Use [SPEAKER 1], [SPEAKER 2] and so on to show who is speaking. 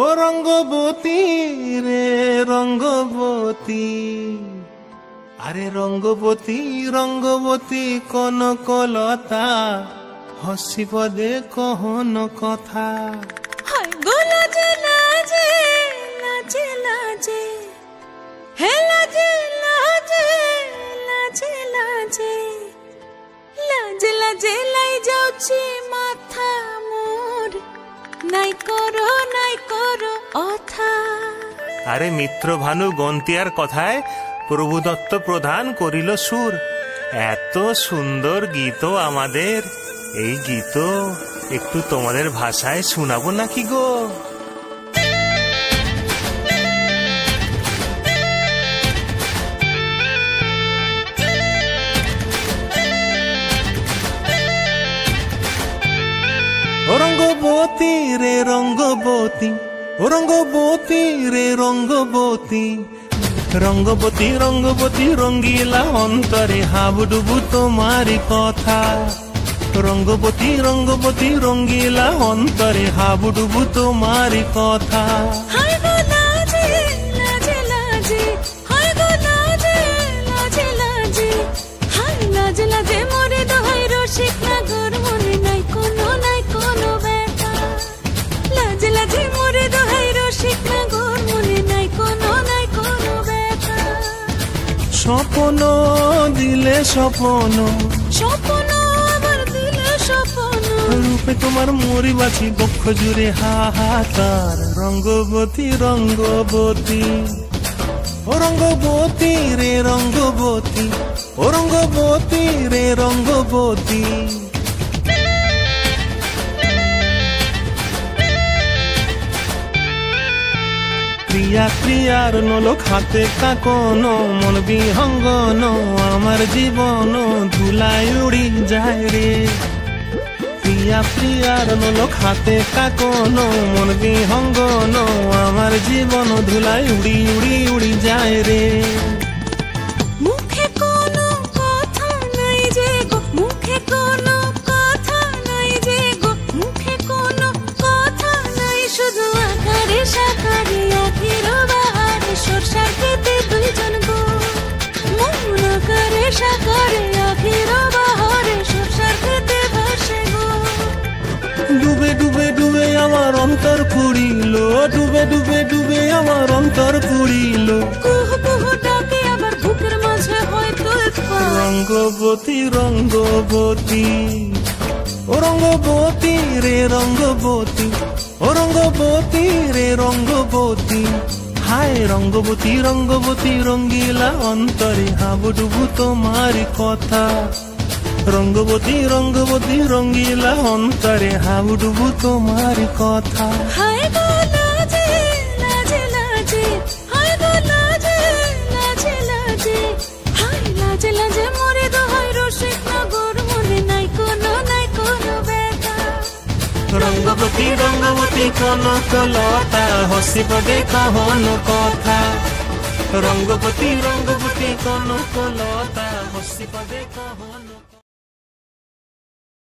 [SPEAKER 1] ও রঙ্গবতী রে রঙ্গবতী, আরে রঙ্গবতী রঙ্গবতী কনকলতা, হসিব দে কহন কথা।
[SPEAKER 2] হায় গো লাজে লাজে লাজে লাজে, হে লাজে লাজে লাজে লাজে, লাজে লাজে লাই যাଉଛି মাথা মোর, নাই করো অথা।
[SPEAKER 1] আরে মিত্র ভানু গন্তিয়ার কথায় প্রভুদত্ত প্রধান করিল সুর। এত সুন্দর গীত আমাদের, এই গীত একটু তোমাদের ভাষায় শোনাবো নাকি গো? ও রঙ্গবতী রে রঙ্গবতী, ও রঙ্গবতী রে রঙ্গবতী, রঙ্গবতী রঙ্গবতী রঙ্গিলা অন্তরে হাবুডুবু তোমারি কথা। রঙ্গবতী রঙ্গবতী রঙ্গিলা অন্তরে হাবুডুবু তোমারি কথা।
[SPEAKER 2] হায় গো লাজে লাজে লাজে, হায় গো লাজে লাজে লাজে, হায় লাজে লাজে মোরে দোহাই রসিক নাগর, মনে নাই কোনো ব্যথা। লাজে লাজে মোরে দোহাই রসিক নাগর, মনে নাই কোনো ব্যথা।
[SPEAKER 1] স্বপ্ন দিলে স্বপ্ন,
[SPEAKER 2] স্বপ্ন আবার দিলে স্বপ্ন,
[SPEAKER 1] রূপে তোমার মরি বাছি বক্ষ জুড়ে হাহাকার। রঙ্গবতী রঙ্গবতী, ও রঙ্গবতী রে রঙ্গবতী, ও রঙ্গবতী রে রঙ্গবতী। ক্রিয়া ক্রিয়ার নলোক হাতে কাকন, মন বিহঙ্গন আমার জীবন ধুলায় উড়ি যায় রে। প্রিয়া প্রিয়ার নলোক হাতে কাকন, মন বিহঙ্গন আমার জীবন ধুলায় উড়ি উড়ি উড়ি যায় রে।
[SPEAKER 2] মুখে কোনো কথা নাই যে গো, মুখে কোনো কথা নাই যে গো, মুখে কোনো কথা নাই, শুধু আকারে সাকারে আখির বাহারে সরষার খেতে দুইজন গো। মন আকারে সাকারে আখির বাহারে সরষার খেতে ভাসে গো।
[SPEAKER 1] ডুবে ডুবে ডুবে আমার অন্তর পুড়িল, ডুবে ডুবে ডুবে আমার অন্তর পুড়িল।
[SPEAKER 2] কুহু কুহু ডাকে আবার বুকের মাঝে হয় তুলপা।
[SPEAKER 1] রঙ্গবতী রঙ্গবতী, ও রঙ্গবতী রে রঙ্গবতী, ও রঙ্গবতী রে রঙ্গবতী। হায় রঙ্গবতী রঙ্গবতী রঙ্গিলা অন্তরে হাবুডুবু তোমারি কথা। রঙ্গবতী রঙ্গবতী রঙ্গিলা অন্তরে হাবুডুবু তোমারি কথা।
[SPEAKER 2] হায় গো লাজে লাজে লাজে, হায় গো লাজে লাজে লাজে, হায় লাজে লাজে মোরে দোহাই রসিক নাগর, মনে নাই কোনো ব্যথা।
[SPEAKER 1] রঙ্গবতী রঙ্গবতী কনকলতা, হসিব দে কহন কথা। রঙ্গবতী রঙ্গবতী কনকলতা, হসিব দে কহন।